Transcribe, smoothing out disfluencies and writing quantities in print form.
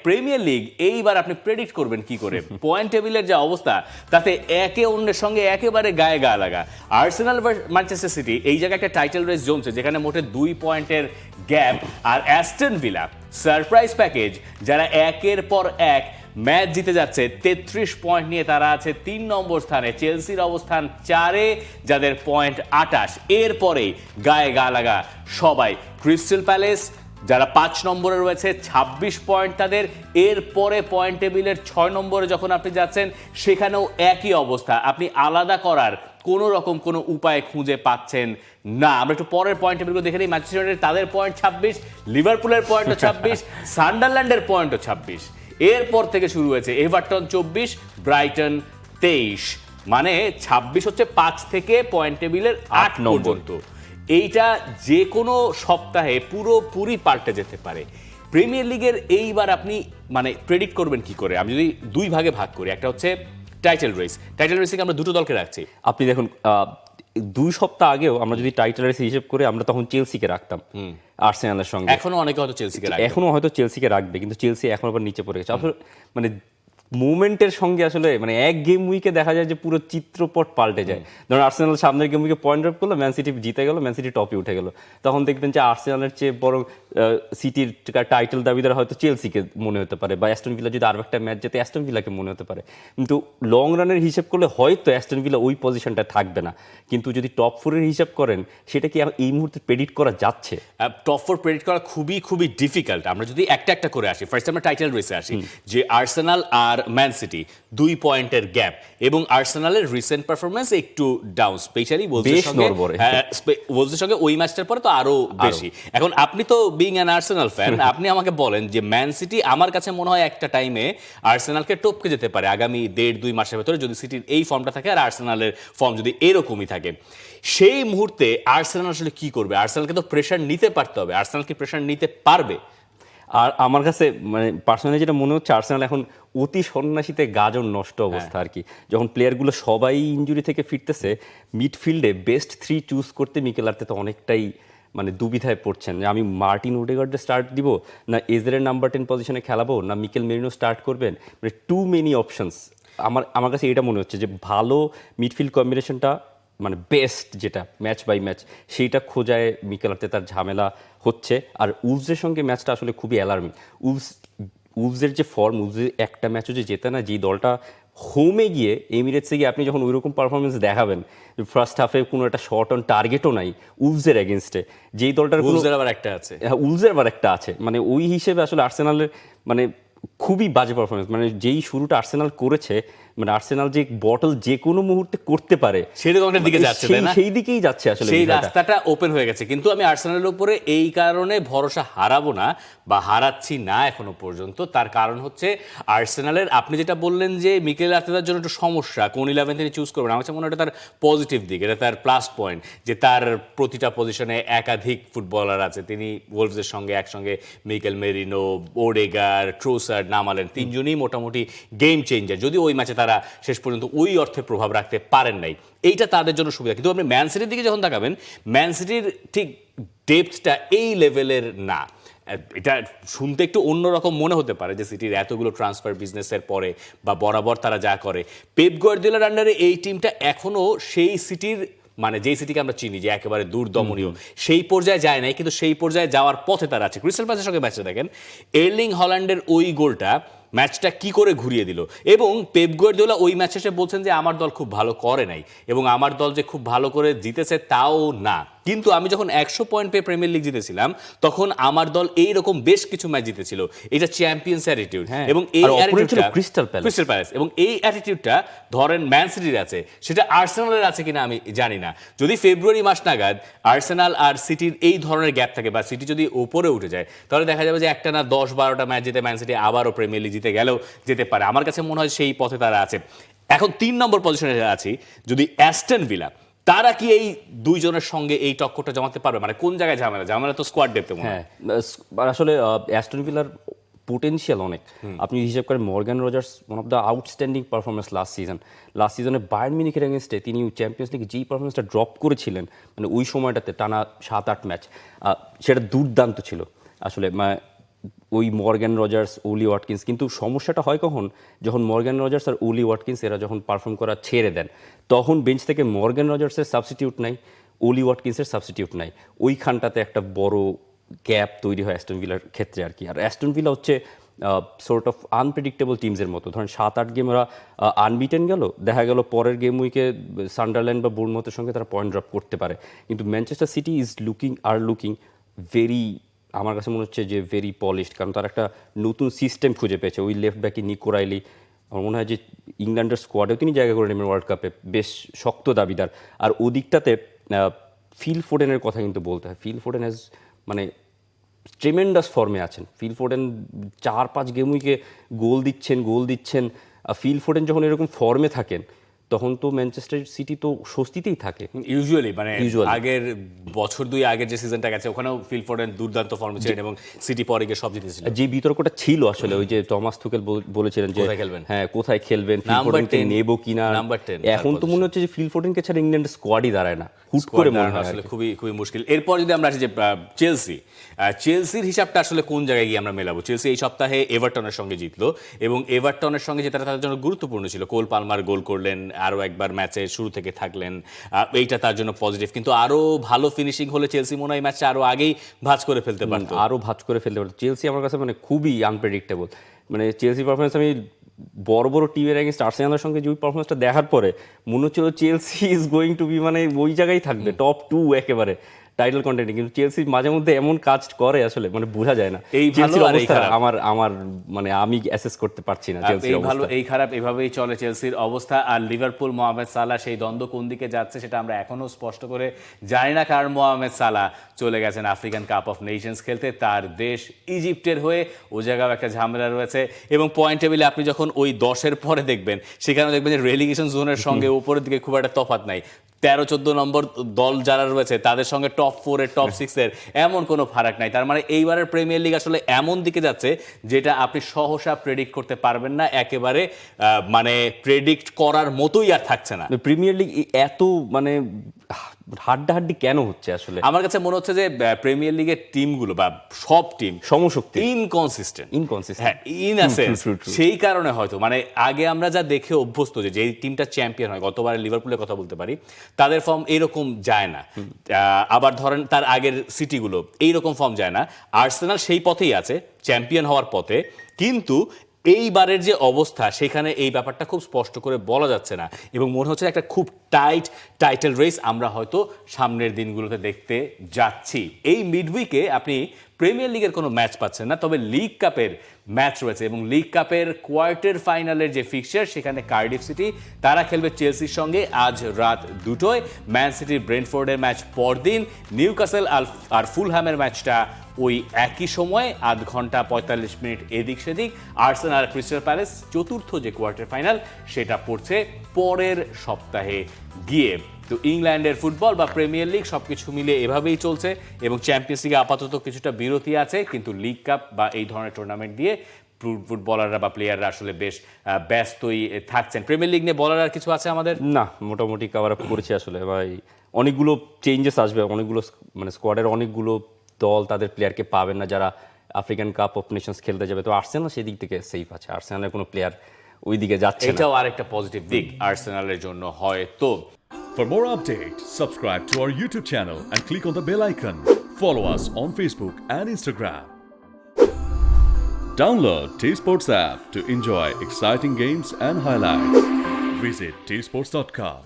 Premier league এইবার আপনি predict করবেন কি করে? পয়েন্ট টেবিলের যে অবস্থা তাতে একে অন্যের সঙ্গে একেবারে গায়ে গা লাগা। আর্সেনাল ম্যানচেস্টার সিটি এই জায়গায় একটা টাইটেল রেস জমছে যেখানে মোটে 2 পয়েন্টের গ্যাপ, আর অ্যাস্টন ভিলা সারপ্রাইজ প্যাকেজ যারা একের পর এক ম্যাচ জিতে যাচ্ছে 33 পয়েন্ট নিয়ে তারা আছে 3 নম্বর স্থানে। চেলসির অবস্থান 4-এ যাদের পয়েন্ট 28। এরপরেই গায়ে গা লাগা সবাই। ক্রিস্টাল প্যালেস যারা 5 নম্বরে রয়েছে 26 পয়েন্ট তাদের। এরপরে পয়েন্ট টেবিলের 6 নম্বরে যখন আপনি যাচ্ছেন সেখানেও একই অবস্থা, আপনি আলাদা করার কোনো রকম কোনো উপায় খুঁজে পাচ্ছেন না। আমরা একটু পরের পয়েন্ট টেবিলগুলো দেখে নিই। ম্যানচেস্টার ইউনাইটেড তাদের পয়েন্ট 26, লিভারপুলের পয়েন্টও 26, সান্ডারল্যান্ডের পয়েন্টও 26। এরপর থেকে শুরু হয়েছে এভারটন 24, ব্রাইটন 23, মানে 26 হচ্ছে 5 থেকে পয়েন্ট টেবিলের 8 পর্যন্ত। এইটা যে কোনো সপ্তাহে পুরোপুরি পাল্টে যেতে পারে। প্রিমিয়ার লিগের এইবার আপনি মানে প্রেডিক্ট করবেন কি করে? আমি যদি দুই ভাগে ভাগ করি, একটা হচ্ছে টাইটেল রেসে আমরা দুটো দলকে রাখছি। আপনি দেখুন 2 সপ্তাহ আগেও আমরা যদি টাইটেল রেস হিসেব করে আমরা তখন চেলসিকে রাখতাম আর্সেনালের সঙ্গে। এখনো অনেকে হয়তো চেলসিকে রাখবে, এখনো হয়তো চেলসিকে রাখবে, কিন্তু চেলসি এখন আবার নিচে পড়ে গেছে। আসলে মানে মুভমেন্টের সঙ্গে আসলে মানে এক গেম উইকে দেখা যায় যে পুরো চিত্রপট পাল্টে যায়। ধরুন আর্সেনাল সামনের গেম উইকে পয়েন্ট ড্রপ করলো, ম্যান সিটি জিতে গেল, ম্যান সিটি টপে উঠে গেল, তখন দেখবেন যে আর্সেনালের চেয়ে বরং সিটির টাইটেল দাবিদার হয়তো চেলসিকে মনে হতে পারে, বা অ্যাস্টন ভিলা যদি আরও একটা ম্যাচ যেতে অ্যাস্টন ভিলাকে মনে হতে পারে। কিন্তু লং রানের হিসেব করলে হয়তো অ্যাস্টন ভিলা ওই পজিশনটা থাকবে না, কিন্তু যদি টপ 4-এর হিসাব করেন সেটা কি এই মুহূর্তে প্রেডিক্ট করা যাচ্ছে? টপ 4 প্রেডিক্ট করা খুবই ডিফিকাল্ট। আমরা যদি একটা একটা করে আসি, ফার্স্ট আমরা টাইটেল রেসে আসি, যে আর্সেনাল আর ম্যান সিটি 2 পয়েন্টের গ্যাপ, এবং আর্সেনালের রিসেন্ট পারফরমেন্স একটু ডাউন, স্পেশালি ওলভসের সঙ্গে ওই ম্যাচটার পরে তো আরো বেশি। এখন আপনি তো বিং অ্যান আর্সেনাল ফ্যান, আপনি আমাকে বলেন যে ম্যান সিটি আমার কাছে মনে হয় একটা টাইমে আর্সেনালকে টপকে যেতে পারে আগামী 1.5-2 মাসের ভেতরে, যদি সিটির এই ফর্মটা থাকে আর আর্সেনালের ফর্ম যদি এরকমই থাকে। সেই মুহূর্তে আর্সেনাল আসলে কি করবে? আর্সেনালকে তো প্রেশার নিতে পারতে হবে। আর্সেনাল কি প্রেশার নিতে পারবে? আর আমার কাছে মানে পার্সোনালি যেটা মনে হচ্ছে, আর্সেনাল এখন অতি সন্ন্যাসীতে গাজন নষ্ট অবস্থা আর কি। যখন প্লেয়ারগুলো সবাই ইনজুরি থেকে ফিরতেছে, মিডফিল্ডে বেস্ট 3 চুজ করতে মিকেল আর্তেতা অনেকটাই মানে দুবিধায় পড়ছেন যে আমি মার্টিন ওডেগার্ডে স্টার্ট দিব, না এজেরের নাম্বার 10 পজিশনে খেলাবো, না মিকেল মেরিনো স্টার্ট করবেন। মানে টু মেনি অপশনস। আমার কাছে এটা মনে হচ্ছে যে ভালো মিডফিল্ড কম্বিনেশনটা মানে বেস্ট যেটা ম্যাচ বাই ম্যাচ সেইটা খোঁজায় মিকেল আর্তেতার ঝামেলা হচ্ছে। আর উলভসের সঙ্গে ম্যাচটা আসলে খুবই অ্যালার্মিং। উলভসের যে ফর্ম, উলভসের একটা ম্যাচও যে জেতে না, যেই দলটা হোমে গিয়ে এমিরেটসে গিয়ে আপনি যখন ওইরকম পারফরমেন্স দেখাবেন, ফার্স্ট হাফে কোনো একটা শর্ট অন টার্গেটও নাই উলভসের এগেনস্টে, যেই দলটার উলভসের আবার একটা আছে, উলভসের আবার একটা আছে, মানে ওই হিসেবে আসলে আর্সেনালের মানে খুবই বাজে পারফরমেন্স। মানে যেই শুরুটা আর্সেনাল করেছে, মানে আর্সেনাল যে বটল যে কোনো মুহূর্তে করতে পারে সেরকমের দিকে যাচ্ছে, তাই না? সেই দিকেই যাচ্ছে আসলে, সেই রাস্তাটা ওপেন হয়ে গেছে। কিন্তু আমি আর্সেনালের উপরে এই কারণে ভরসা হারাবো না বা হারাচ্ছি না এখনো পর্যন্ত। তার কারণ হচ্ছে আর্সেনালের, আপনি যেটা বললেন যে মিকেল আর্তেতার জন্য একটু সমস্যা, কোন 11 তিনি চুজ করবেন, আমার কাছে মনে হয় এটা তার পজিটিভ দিক, এটা তার প্লাস পয়েন্ট, যে তার প্রতিটা পজিশনে একাধিক ফুটবলার আছে। তিনি ওলভসের সঙ্গে একসঙ্গে মিকেল মেরিনো, ওডেগার, ট্রোসার্ড নামালেন, তিনজনই মোটামুটি গেম চেঞ্জার, যদি ওই ম্যাচে তারা শেষ পর্যন্ত ওই অর্থে প্রভাব রাখতে পারেন নাই। এইটা তাদের জন্য সুবিধা। কিন্তু আপনি ম্যান সিটির দিকে যখন তাকাবেন, ম্যান সিটির ঠিক ডেপথটা এই লেভেলের না। এটা শুনতে একটু অন্যরকম মনে হতে পারে যে সিটির এতগুলো ট্রান্সফার বিজনেসের পরে বা বরাবর তারা যা করে, পেপ গার্দিওলার আন্ডারে এই টিমটা এখনো সেই সিটির, মানে যেই সিটিকে আমরা চিনি যে একেবারে দুর্দমনীয়, সেই পর্যায়ে যায় নাই, কিন্তু সেই পর্যায়ে যাওয়ার পথে তারা আছে। ক্রিস্টাল প্যালেসের সঙ্গে ম্যাচটা দেখেন, এর্লিং হল্যান্ডের ওই গোলটা ম্যাচটা কি করে ঘুরিয়ে দিল। এবং পেপ গার্দিওলা ওই ম্যাচ শেষে বলছেন যে আমার দল খুব ভালো করে নাই, এবং আমার দল যে খুব ভালো করে জিতেছে তাও না, কিন্তু আমি যখন 100 পয়েন্ট পেয়ে প্রিমিয়ার লিগ জিতেছিলাম তখন আমার দল এইরকম বেশ কিছু ম্যাচ জিতেছিল। এটা চ্যাম্পিয়ন্স অ্যাটিটিউড, এবং এই অ্যাটিটিউডটা ক্রিস্টাল প্যালেস, এবং এই অ্যাটিটিউডটা ধরেন ম্যান সিটির আছে, সেটা আর্সেনালের আছে কিনা আমি জানি না। যদি ফেব্রুয়ারি মাস নাগাদ আর্সেনাল আর সিটির এই ধরনের গ্যাপ থাকে, বা সিটি যদি উপরে উঠে যায়, তাহলে দেখা যাবে যে একটা না 10-12টা ম্যাচ জিতে ম্যান সিটি আবারও প্রিমিয়ার লিগ জিতে গেলেও যেতে পারে। আমার কাছে মনে হয় সেই পথে তারা আছে। এখন 3 নম্বর পজিশনে আছি যদি অ্যাস্টন ভিলা, তারা কি এই দুইজনের সঙ্গে এই টক্করটা জমাতে পারবে? মানে কোন জায়গায় ঝামেলা তো স্কোয়াড ডেপথে মনে হয়। আসলে অ্যাস্টন ভিলার পোটেনশিয়াল অনেক। আপনি হিসাব করেন Morgan Rogers one of the outstanding performance last সিজনে বায়ার্ন মিউনিখের এগেনস্টে তিনি চ্যাম্পিয়ন্স লিগে যেই পারফরমেন্সটা ড্রপ করেছিলেন, মানে ওই সময়টাতে টানা 7-8 ম্যাচ, সেটা দুর্দান্ত ছিল আসলে। ওই মর্গ্যান রজার্স, ওলি ওয়াটকিন্স, কিন্তু সমস্যাটা হয় কখন, যখন মর্গ্যান রজার্স আর ওলি ওয়াটকিন্স এরা যখন পারফর্ম করা ছেড়ে দেন, তখন বেঞ্চ থেকে মর্গ্যান রজার্সের সাবস্টিটিউট নাই, ওলি ওয়াটকিন্সের সাবস্টিটিউট নাই, ওইখানটাতে একটা বড় গ্যাপ তৈরি হয় অ্যাস্টন ভিলার ক্ষেত্রে আর কি। আর অ্যাস্টন ভিলা হচ্ছে সর্ট অফ আনপ্রেডিক্টেবল টিমসের মতো, ধরেন 7-8 গেম ওরা আনবিটেন গেল, দেখা গেল পরের গেম উইকে সান্ডারল্যান্ড বা বোর্নমাউথের সঙ্গে তারা পয়েন্ট ড্রপ করতে পারে। কিন্তু Manchester city is looking very, আমার কাছে মনে হচ্ছে যে ভেরি পলিশড, কারণ তারা একটা নতুন সিস্টেম খুঁজে পেয়েছে। ওই লেফট ব্যাকে নিকো রাইলি আমার মনে হয় যে ইংল্যান্ডের স্কোয়াডেও তিনি জায়গা করে নেবেন ওয়ার্ল্ড কাপে, বেশ শক্ত দাবিদার। আর ওদিকটাতে ফিল ফোডেনের কথা কিন্তু বলতে হয়। ফিল ফোডেন হ্যাজ মানে ট্রেমেন্ডাস ফর্মে আছেন। ফিল ফোডেন 4-5 গেম উইকে গোল দিচ্ছেন। ফিল ফোডেন যখন এরকম ফর্মে থাকেন তখন তো ম্যানচেস্টার সিটি তো স্বস্তিতেই থাকে ইউজুয়ালি, মানে আগের বছর 2 আগের যে সিজনটা গেছে ওখানেও ফিল ফোডেন দুর্দান্ত ফর্মে ছিলেন এবং সিটি পরে গিয়ে সব জিতেছিল। যে বিতর্কটা ছিল আসলে, ওই যে টমাস তুকেল বলেছিলেন যে কোথায় খেলবেন, ফিল ফোডেনকে নেব কিনা। এখন তো মনে হচ্ছে যে ফিল ফোডেনকে ছাড়া ইংল্যান্ডের স্কোয়াডই দাঁড়ায় না, হুট করে মনে হয় আসলে খুবই মুশকিল। এরপর যদি আমরা আসি যে চেলসির হিসাবটা আসলে কোন জায়গায় গিয়ে আমরা মেলাবো। চেলসি এই সপ্তাহে এভারটনের সঙ্গে জিতলো এবং এভারটনের সঙ্গে যেটা তাদের জন্য গুরুত্বপূর্ণ ছিল, কোল পালমার গোল করলেন, আরও একবার ম্যাচে শুরু থেকে থাকলেন, এইটা তার জন্য পজিটিভ। কিন্তু আরও ভালো ফিনিশিং হলে চেলসি মনে হয় ম্যাচটা আরও আগেই ভাঁজ করে ফেলতে পারতো। চেলসি আমার কাছে মানে খুবই আনপ্রেডিক্টেবল। মানে চেলসি পারফরমেন্স, আমি বড় বড় টিমের এগেইনস্ট আর্সেনালের সঙ্গে যে পারফরমেন্সটা দেখার পরে মনে হচ্ছিল Chelsea is going to be মানে ওই জায়গায় থাকবে, টপ 2 একেবারে টাইটেল কন্টেন্টে। কিন্তু চেলসি মাঝে মধ্যে এমন কাজ করে আসলে মানে বোঝা যায় না। এই ভালো আর এই খারাপ আমার মানে আমি অ্যাসেস করতে পারছি না চেলসির অবস্থা। এই ভালো এই খারাপ এভাবেই চলে চেলসির অবস্থা। আর লিভারপুল মোহামেড সালাহ সেই দ্বন্দ্ব কোন দিকে যাচ্ছে সেটা আমরা এখনো স্পষ্ট করে জানি না, কারণ মোহামেড সালাহ চলে গেছেন আফ্রিকান কাপ অফ নেশনস খেলতে তার দেশ ইজিপ্টের হয়ে। ও জায়গায় একটা ঝামেলা রয়েছে এবং পয়েন্ট টেবিলে আপনি যখন ওই 10-এর পরে দেখবেন সেখানে দেখবেন যে রেলিগেশন জোনের সঙ্গে উপরের দিকে খুব একটা তফাৎ নাই। 13-14 নম্বর দল যারা রয়েছে তাদের সঙ্গে টপ 4-এর টপ 6-এর এমন কোনো ফারাক নাই। তার মানে এইবারের প্রিমিয়ার লিগ আসলে এমন দিকে যাচ্ছে যেটা আপনি সহসা প্রেডিক্ট করতে পারবেন না, একেবারে মানে প্রেডিক্ট করার মতোই আর থাকছে না। প্রিমিয়ার লিগ এত মানে হাড্ডাহাড্ডি কেন হচ্ছে আসলে? আমার কাছে মনে হচ্ছে যে প্রিমিয়ার লিগের টিমগুলো বা সব টিম সমশক্তি, ইনকনসিস্টেন্ট। হ্যাঁ, সেই কারণে হয়তো মানে আগে আমরা যা দেখে অভ্যস্ত যে যেই টিমটা চ্যাম্পিয়ন হয়, গতবারের লিভারপুলের কথা বলতে পারি, তাদের ফর্ম এইরকম যায় না। আবার ধরেন তার আগের সিটিগুলো এইরকম ফর্ম যায় না। আর্সেনাল সেই পথেই আছে, চ্যাম্পিয়ন হওয়ার পথে, কিন্তু এইবারের যে অবস্থা সেখানে এই ব্যাপারটা খুব স্পষ্ট করে বলা যাচ্ছে না এবং মনে হচ্ছে একটা খুব টাইটেল রেস আমরা হয়তো সামনের দিনগুলোতে দেখতে যাচ্ছি। এই মিডউইকে আপনি প্রিমিয়ার লিগের কোনো ম্যাচ পাচ্ছেন না, তবে লিগ কাপের ম্যাচ রয়েছে এবং লিগ কাপের কোয়ার্টার ফাইনালের যে ফিক্সচার সেখানে কার্ডিফ সিটি তারা খেলবে চেলসির সঙ্গে আজ রাত 2টোয়। ম্যান সিটির ব্রেন্টফোর্ডের ম্যাচ পরদিন, নিউক্যাসল আর ফুলহ্যামের ম্যাচটা ওই একই সময় 8 ঘন্টা 45 মিনিট এদিক সেদিক। আর্সেনাল আর ক্রিস্টাল প্যালেস চতুর্থ যে কোয়ার্টার ফাইনাল সেটা পড়ছে পরের সপ্তাহে গিয়ে। তো ইংল্যান্ডের ফুটবল বা প্রিমিয়ার লিগ সবকিছু মিলে এভাবেই চলছে এবং চ্যাম্পিয়ন্স লিগে আপাতত কিছুটা বিরতি আছে, কিন্তু লিগ কাপ বা এই ধরনের টুর্নামেন্ট দিয়ে ফুটবলাররা বা প্লেয়াররা আসলে বেশ ব্যস্তই থাকছেন। প্রিমিয়ার লিগ নিয়ে বলার আর কিছু আছে আমাদের? না, মোটামুটি কভার আপ করেছি আসলে ভাই। অনেকগুলো চেঞ্জেস আসবে, অনেকগুলো মানে স্কোয়াডের অনেকগুলো দল তাদের প্লেয়ারকে পাবেন না যারা আফ্রিকান কাপ অফ নেশনস খেলতে যাবে। তো আর্সেনাল সেই দিক থেকে সেফ আছে, আর্সেনালের কোনো প্লেয়ার ওই দিকে যাচ্ছে না। এটাও আরেকটা পজিটিভ দিক আর্সেনালের জন্য হয়তো। For more updates, subscribe to our YouTube channel and click on the bell icon. Follow us on Facebook and Instagram. Download T-Sports app to enjoy exciting games and highlights. Visit tsports.com.